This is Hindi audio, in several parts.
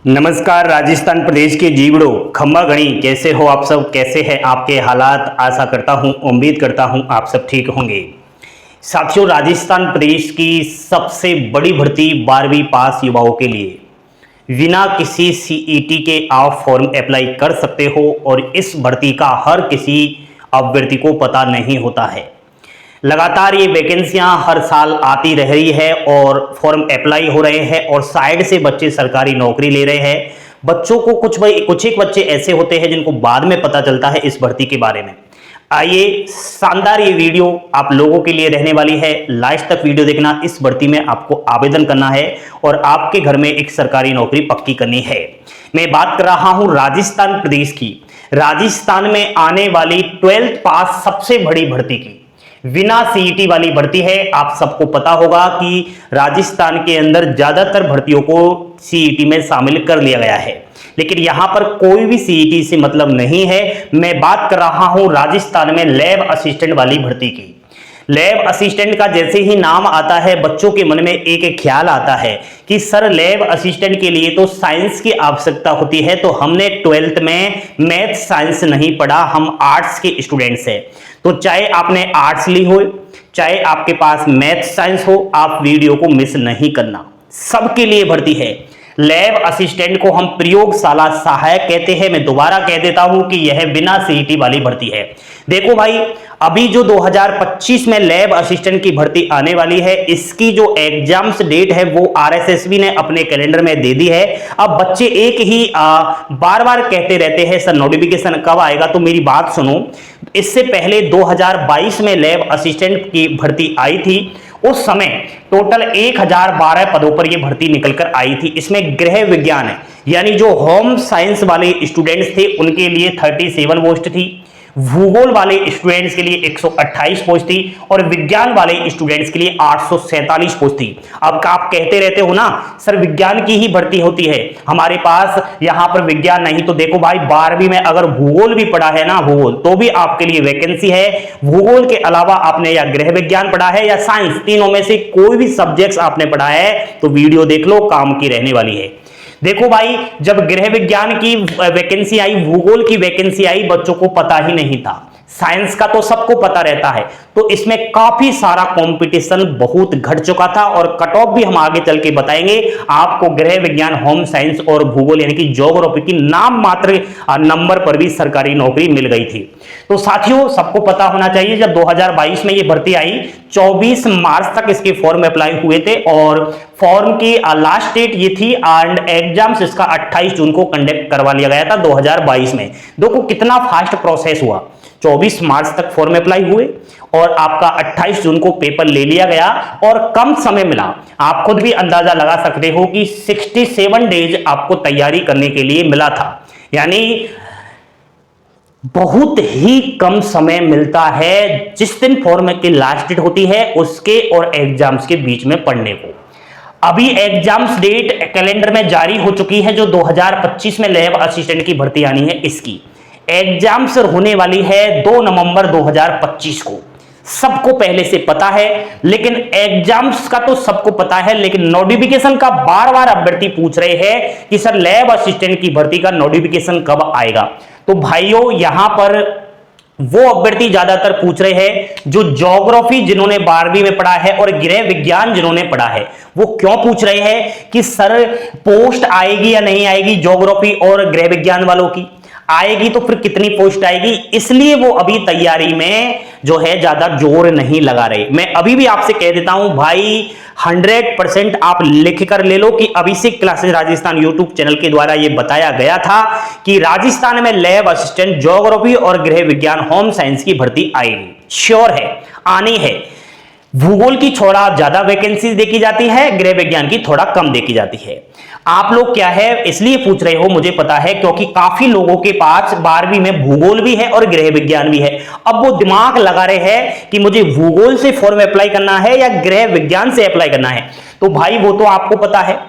नमस्कार। राजस्थान प्रदेश के जीवड़ो खम्बा गणी, कैसे हो आप सब? कैसे हैं आपके हालात? आशा करता हूं, उम्मीद करता हूं आप सब ठीक होंगे। साथियों, राजस्थान प्रदेश की सबसे बड़ी भर्ती 12वीं पास युवाओं के लिए बिना किसी सीईटी के आप फॉर्म अप्लाई कर सकते हो और इस भर्ती का हर किसी अभ्यर्थी को पता नहीं होता है। लगातार ये वैकेंसियां हर साल आती रह रही है और फॉर्म अप्लाई हो रहे हैं और साइड से बच्चे सरकारी नौकरी ले रहे हैं। बच्चों को कुछ एक बच्चे ऐसे होते हैं जिनको बाद में पता चलता है इस भर्ती के बारे में। आइए, शानदार ये वीडियो आप लोगों के लिए रहने वाली है। लास्ट तक वीडियो देखना। इस भर्ती में आपको आवेदन करना है और आपके घर में एक सरकारी नौकरी पक्की करनी है। मैं बात कर रहा हूं राजस्थान प्रदेश की। राजस्थान में आने वाली 12th पास सबसे बड़ी भर्ती की बिना सीईटी वाली भर्ती है। आप सबको पता होगा कि राजस्थान के अंदर ज्यादातर भर्तियों को सीईटी में शामिल कर लिया गया है, लेकिन यहां पर कोई भी सीईटी से मतलब नहीं है। मैं बात कर रहा हूं राजस्थान में लैब असिस्टेंट वाली भर्ती की। लैब असिस्टेंट का जैसे ही नाम आता है, बच्चों के मन में एक ख्याल आता है कि सर, लैब असिस्टेंट के लिए तो साइंस की आवश्यकता होती है, तो हमने 12th में मैथ साइंस नहीं पढ़ा, हम आर्ट्स के स्टूडेंट्स हैं। तो चाहे आपने आर्ट्स ली हो, चाहे आपके पास मैथ साइंस हो, आप वीडियो को मिस नहीं करना। सबके लिए भर्ती है। लैब असिस्टेंट को हम प्रयोगशाला सहायक कहते हैं। मैं दोबारा कह देता हूं कि यह बिना सीईटी वाली भर्ती है। देखो भाई, अभी जो 2025 में लैब असिस्टेंट की भर्ती आने वाली है, इसकी जो एग्जाम्स डेट है वो आरएसएसबी ने अपने कैलेंडर में दे दी है। अब बच्चे एक ही बार बार कहते रहते हैं सर नोटिफिकेशन कब आएगा, तो मेरी बात सुनो। इससे पहले 2022 में लैब असिस्टेंट की भर्ती आई थी। उस समय टोटल 1012 पदों पर यह भर्ती निकलकर आई थी। इसमें गृह विज्ञान यानी जो होम साइंस वाले स्टूडेंट्स थे उनके लिए 37 पोस्ट थी, भूगोल वाले स्टूडेंट्स के लिए 128 पोस्ट थी और विज्ञान वाले स्टूडेंट्स के लिए 847 पोस्ट थी। अब आप कहते रहते हो ना सर विज्ञान की ही भर्ती होती है, हमारे पास यहां पर विज्ञान नहीं। तो देखो भाई, 12वीं में अगर भूगोल भी पढ़ा है ना, भूगोल, तो भी आपके लिए वैकेंसी है। भूगोल के अलावा आपने या गृह विज्ञान पढ़ा है या साइंस, तीनों में से कोई भी सब्जेक्ट्स आपने पढ़ा है तो वीडियो देख लो, काम की रहने वाली है। देखो भाई, जब गृह विज्ञान की वैकेंसी आई, भूगोल की वैकेंसी आई, बच्चों को पता ही नहीं था। साइंस का तो सबको पता रहता है। तो इसमें काफी सारा कंपटीशन बहुत घट चुका था और कट ऑफ भी हम आगे चल के बताएंगे आपको। गृह विज्ञान, होम साइंस और भूगोल यानी कि ज्योग्राफी की नाम मात्र नंबर पर भी सरकारी नौकरी मिल गई थी। तो साथियों, सबको पता होना चाहिए जब 2022 में ये भर्ती आई, 24 मार्च तक इसके फॉर्म अप्लाई हुए थे और फॉर्म की लास्ट डेट ये थी एंड एग्जाम्स इसका 28 जून को कंडक्ट करवा लिया गया था 2022 में। देखो कितना फास्ट प्रोसेस हुआ। 24 मार्च तक फॉर्म अप्लाई हुए और आपका 28 जून को पेपर ले लिया गया और कम समय मिला। आप खुद भी अंदाजा लगा सकते हो कि 67 डेज आपको तैयारी करने के लिए मिला था, यानी बहुत ही कम समय मिलता है जिस दिन फॉर्म की लास्ट डेट होती है उसके और एग्जाम्स के बीच में पढ़ने को। अभी एग्जाम्स डेट कैलेंडर में जारी हो चुकी है। जो 2025 में लैब असिस्टेंट की भर्ती आनी है, इसकी एग्जाम्स होने वाली है 2 नवंबर 2025 को। सबको पहले से पता है, लेकिन एग्जाम्स का तो सबको पता है, लेकिन नोटिफिकेशन का बार बार अभ्यर्थी पूछ रहे हैं कि सर लैब असिस्टेंट की भर्ती का नोटिफिकेशन कब आएगा। तो भाइयों, यहां पर वो अभ्यर्थी ज्यादातर पूछ रहे हैं जो ज्योग्राफी जिन्होंने 12वीं में पढ़ा है और गृह विज्ञान जिन्होंने पढ़ा है। वो क्यों पूछ रहे हैं कि सर पोस्ट आएगी या नहीं आएगी, ज्योग्राफी और गृह विज्ञान वालों की आएगी तो फिर कितनी पोस्ट आएगी, इसलिए वो अभी तैयारी में जो है ज्यादा जोर नहीं लगा रहे। मैं अभी भी आपसे कह देता हूं भाई, 100% आप लिख कर ले लो कि अभिषेक क्लासेस राजस्थान यूट्यूब चैनल के द्वारा यह बताया गया था कि राजस्थान में लैब असिस्टेंट, ज्योग्राफी और गृह विज्ञान, होम साइंस की भर्ती आएगी। श्योर है, आनी है। भूगोल की थोड़ा ज्यादा वैकेंसी देखी जाती है, गृह विज्ञान की थोड़ा कम देखी जाती है। आप लोग क्या है इसलिए पूछ रहे हो, मुझे पता है, क्योंकि काफी लोगों के पास 12वीं में भूगोल भी है और गृह विज्ञान भी है। अब वो दिमाग लगा रहे हैं कि मुझे भूगोल से फॉर्म अप्लाई करना है या गृह विज्ञान से अप्लाई करना है। तो भाई वो तो आपको पता है,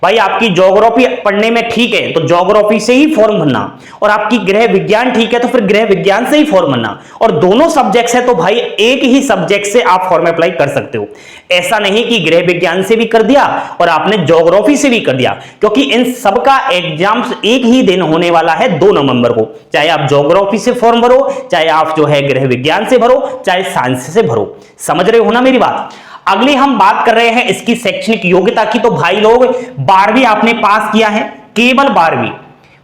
भाई आपकी ज्योग्राफी पढ़ने में ठीक है तो ज्योग्राफी से ही फॉर्म भरना, और आपकी गृह विज्ञान ठीक है तो फिर गृह विज्ञान से ही फॉर्म भरना, और दोनों सब्जेक्ट्स है तो भाई एक ही सब्जेक्ट से आप फॉर्म अप्लाई कर सकते हो। ऐसा नहीं कि गृह विज्ञान से भी कर दिया और आपने ज्योग्राफी से भी कर दिया, क्योंकि इन सबका एग्जाम्स एक ही दिन होने वाला है 2 नवंबर को। चाहे आप ज्योग्राफी से फॉर्म भरो, चाहे आप जो है गृह विज्ञान से भरो, चाहे साइंस से भरो। समझ रहे हो ना मेरी बात। अगली हम बात कर रहे हैं इसकी शैक्षणिक योग्यता की। तो भाई लोग 12वीं आपने पास किया है, केवल 12वीं।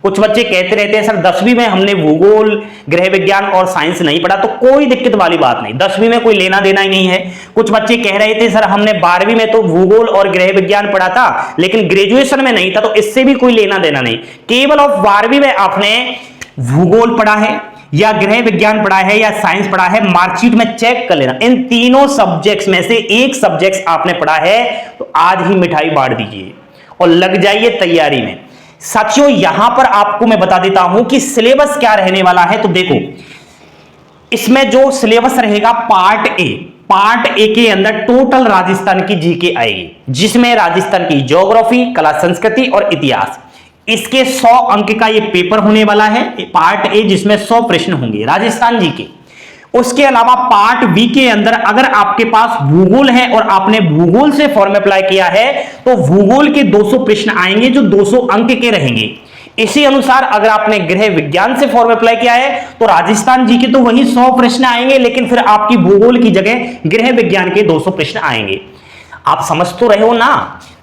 कुछ बच्चे कहते रहते हैं सर 10वीं में हमने भूगोल, गृह विज्ञान और साइंस नहीं पढ़ा, तो कोई दिक्कत वाली बात नहीं, 10वीं में कोई लेना देना ही नहीं है। कुछ बच्चे कह रहे थे सर हमने 12वीं में तो भूगोल और गृह विज्ञान पढ़ा था लेकिन ग्रेजुएशन में नहीं था, तो इससे भी कोई लेना देना नहीं। केवल ऑफ 12वीं में आपने भूगोल पढ़ा है या गृह विज्ञान पढ़ा है या साइंस पढ़ा है, मार्कशीट में चेक कर लेना। इन तीनों सब्जेक्ट्स में से एक सब्जेक्ट आपने पढ़ा है तो आज ही मिठाई बांट दीजिए और लग जाइए तैयारी में। साथियों यहां पर आपको मैं बता देता हूं कि सिलेबस क्या रहने वाला है। तो देखो इसमें जो सिलेबस रहेगा पार्ट ए के अंदर टोटल राजस्थान की जीके आएगी, जिसमें राजस्थान की ज्योग्राफी, कला संस्कृति और इतिहास, इसके 100 अंक का ये पेपर होने वाला है पार्ट ए, जिसमें 100 प्रश्न होंगे राजस्थान जी के। उसके अलावा पार्ट बी के अंदर अगर आपके पास भूगोल है और आपने भूगोल से फॉर्म अप्लाई किया है तो भूगोल के 200 प्रश्न आएंगे जो 200 अंक के रहेंगे। इसी अनुसार अगर आपने गृह विज्ञान से फॉर्म अप्लाई किया है तो राजस्थान जी के तो वही 100 प्रश्न आएंगे, लेकिन फिर आपकी भूगोल की जगह गृह विज्ञान के 200 प्रश्न आएंगे। आप समझ तो रहे हो ना।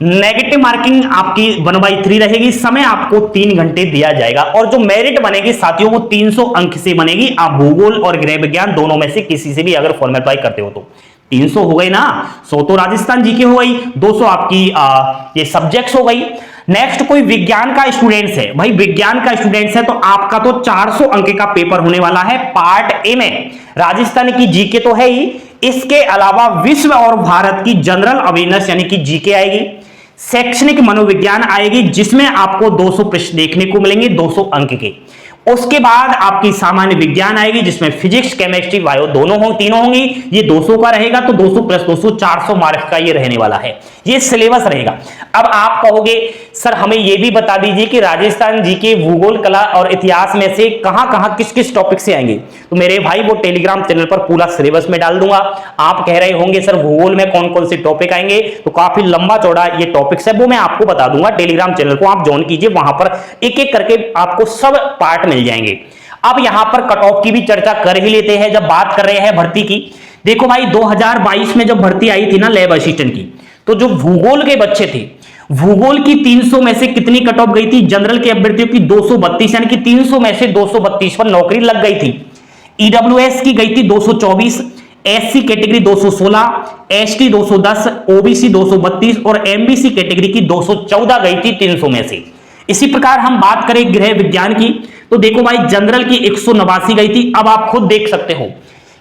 नेगेटिव मार्किंग आपकी 1/3 रहेगी, समय आपको 3 घंटे दिया जाएगा, और जो मेरिट बनेगी साथियों वो 300 अंक से बनेगी। आप भूगोल और गृह विज्ञान दोनों में से किसी से भी अगर फॉर्म अप्लाई करते हो तो 300 हो गई ना, 100 तो राजस्थान जी के हो गई, 200 आपकी ये सब्जेक्ट्स हो गई। नेक्स्ट कोई विज्ञान का स्टूडेंट्स है, भाई विज्ञान का स्टूडेंट्स है तो आपका तो 400 अंक का पेपर होने वाला है पार्ट ए में। राजस्थान की जीके तो है ही, इसके अलावा विश्व और भारत की जनरल अवेयरनेस यानी कि जीके आएगी, शैक्षणिक मनोविज्ञान आएगी जिसमें आपको 200 प्रश्न देखने को मिलेंगे 200 अंक के। उसके बाद आपकी सामान्य विज्ञान आएगी जिसमें फिजिक्स, केमिस्ट्री, बायो तीनों होंगी। ये 200 का रहेगा तो 200 प्लस 200 400 मार्क्स का ये रहने वाला है, ये सिलेबस रहेगा। अब आप कहोगे सर हमें ये भी बता दीजिए कि राजस्थान जी के भूगोल, कला और इतिहास में से कहां किस किस टॉपिक से आएंगे। तो मेरे भाई वो टेलीग्राम चैनल पर पूरा सिलेबस में डाल दूंगा। आप कह रहे होंगे सर भूगोल में कौन कौन से टॉपिक आएंगे, तो काफी लंबा चौड़ा ये टॉपिक्स है, वो मैं आपको बता दूंगा। टेलीग्राम चैनल को आप ज्वाइन कीजिए, वहां पर एक एक करके आपको सब पार्ट मिल जाएंगे। अब यहां पर कट ऑफ की भी चर्चा कर ही लेते हैं जब बात कर रहे हैं भर्ती की। देखो भाई 2022 में जब भर्ती आई थी ना लैब असिस्टेंट की, तो जो भूगोल के बच्चे थे, भूगोल की 300 में से कितनी कट ऑफ गई थी? जनरल के अभ्यर्थियों की 232, यानी कि 300 में से 232 पर नौकरी लग गई थी। ईडब्ल्यूएस की गई थी 224, एससी कैटेगरी 216, एसटी 210, ओबीसी 232 और एमबीसी कैटेगरी की 214 गई थी 300 में से। इसी प्रकार हम बात करें गृह विज्ञान की, तो देखो भाई जनरल की 189 गई थी। अब आप खुद देख सकते हो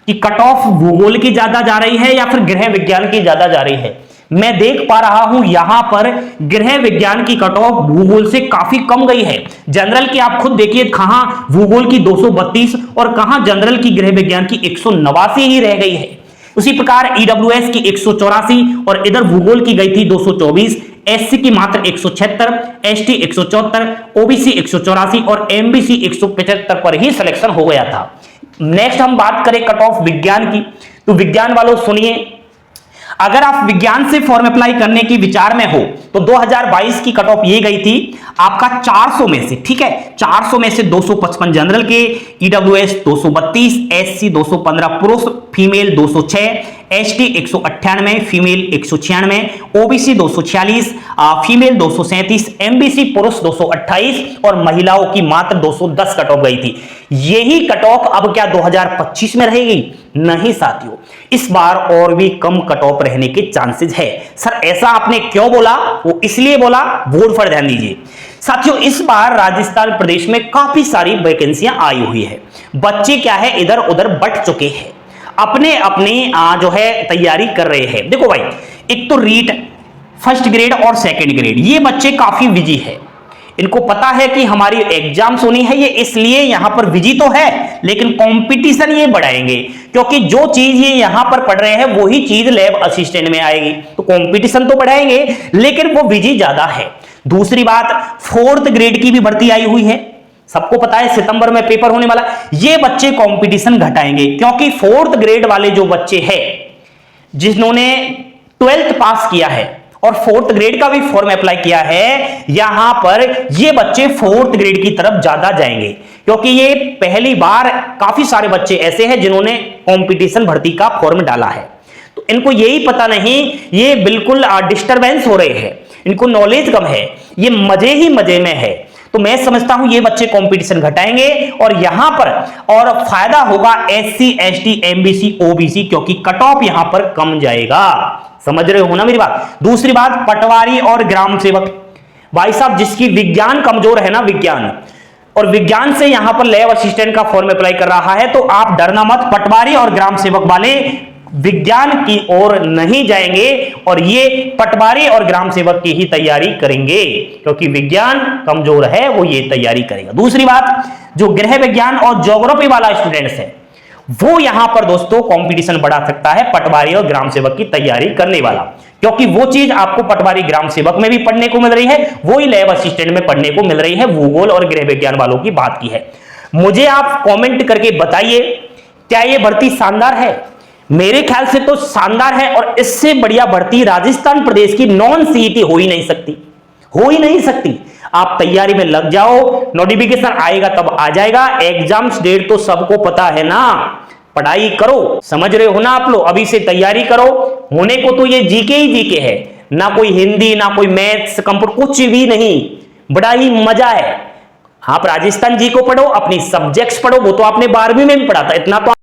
कि कट ऑफ भूगोल की ज्यादा जा रही है या फिर गृह विज्ञान की ज्यादा जा रही है। मैं देख पा रहा हूं यहां पर गृह विज्ञान की कट ऑफ भूगोल से काफी कम गई है। जनरल की आप खुद देखिए कहां भूगोल की 232 और कहां जनरल की गृह विज्ञान की 189 ही रह गई है। उसी प्रकार ईडब्ल्यूएस की 184 और इधर भूगोल की गई थी 224, एससी की मात्र 176, एसटी 174, ओबीसी 184 और एमबीसी 175 पर ही सिलेक्शन हो गया था। नेक्स्ट हम बात करें कट ऑफ विज्ञान की, तो विज्ञान वालों सुनिए, अगर आप विज्ञान से फॉर्म अप्लाई करने की विचार में हो तो 2022 की कट ऑफ ये गई थी आपका 400 में से, ठीक है, 400 में से 255 जनरल के, ईडब्ल्यूएस 232, एससी 215 पुरुष, female 206, ST 198, female 196, OBC 246, female 237, MBC पुरुष 228 और महिलाओं की मात्र 210 कट ऑफ गई थी। यही कट ऑफ अब क्या 2025 में रहेगी? नहीं साथियों, इस बार और भी कम कट ऑफ रहने के चांसेस है। सर ऐसा आपने क्यों बोला? वो इसलिए बोला, बोर्ड पर ध्यान दीजिए साथियों। इस बार राजस्थान प्रदेश में काफी सारी वैकेंसियां आई हुई है। बच्चे क्या है इधर उधर बट चुके हैं, अपने जो है तैयारी कर रहे हैं। देखो भाई एक तो रीट फर्स्ट ग्रेड और सेकंड ग्रेड, ये बच्चे काफी बिजी है, इनको पता है कि हमारी एग्जाम्स होनी है, ये इसलिए यहां पर बिजी तो है, लेकिन कंपटीशन ये बढ़ाएंगे क्योंकि जो चीज ये यहां पर पढ़ रहे हैं वही चीज लैब असिस्टेंट में आएगी, तो कंपटीशन तो बढ़ाएंगे लेकिन वो बिजी ज्यादा है। दूसरी बात, 4th ग्रेड की भी भर्ती आई हुई है, सबको पता है सितंबर में पेपर होने वाला। ये बच्चे कंपटीशन घटाएंगे, क्योंकि 4th ग्रेड वाले जो बच्चे हैं जिन्होंने 12th पास किया है और 4th ग्रेड का भी फॉर्म अप्लाई किया है, यहां पर ये बच्चे 4th ग्रेड की तरफ ज्यादा जाएंगे, क्योंकि ये पहली बार काफी सारे बच्चे ऐसे हैं जिन्होंने कंपटीशन भर्ती का फॉर्म डाला है। तो इनको यही पता नहीं, ये बिल्कुल डिस्टरबेंस हो रहे हैं, इनको नॉलेज कम है, ये मजे ही मजे में है। तो मैं समझता हूं ये बच्चे कंपटीशन घटाएंगे और यहां पर और फायदा होगा SC ST MBC OBC, क्योंकि कट ऑफ यहां पर कम जाएगा। समझ रहे हो ना मेरी बात। दूसरी बात, पटवारी और ग्राम सेवक, भाई साहब जिसकी विज्ञान कमजोर है ना, विज्ञान और विज्ञान से यहां पर लैब असिस्टेंट का फॉर्म अप्लाई कर रहा है, तो आप डरना मत, पटवारी और ग्राम सेवक वाले विज्ञान की ओर नहीं जाएंगे और ये पटवारी और ग्राम सेवक की ही तैयारी करेंगे, क्योंकि विज्ञान कमजोर है, वो ये तैयारी करेगा। दूसरी बात, जो गृह विज्ञान और ज्योग्राफी वाला स्टूडेंट्स है वो यहां पर दोस्तों कंपटीशन बढ़ा सकता है पटवारी और ग्राम सेवक की तैयारी करने वाला, क्योंकि वो चीज आपको पटवारी ग्राम सेवक में भी पढ़ने को मिल रही है, वही लैब असिस्टेंट में पढ़ने को मिल रही है। भूगोल और गृह विज्ञान वालों की बात की है। मुझे आप कमेंट करके बताइए, क्या ये भर्ती शानदार है? मेरे ख्याल से तो शानदार है, और इससे बढ़िया भर्ती राजस्थान प्रदेश की नॉन सीईटी हो ही नहीं सकती, हो ही नहीं सकती। आप तैयारी में लग जाओ, नोटिफिकेशन आएगा तब आ जाएगा, एग्जाम्स डेट तो सबको पता है ना, पढ़ाई करो। समझ रहे हो ना आप लोग, अभी से तैयारी करो। होने को तो ये जीके ही जीके है, ना कोई हिंदी ना कोई मैथ्स कंप्यूटर, कुछ भी नहीं, बड़ा ही मजा है। आप राजस्थान जी को पढ़ो, अपनी सब्जेक्ट्स पढ़ो, वो तो आपने 12वीं में भी पढ़ा था, इतना तो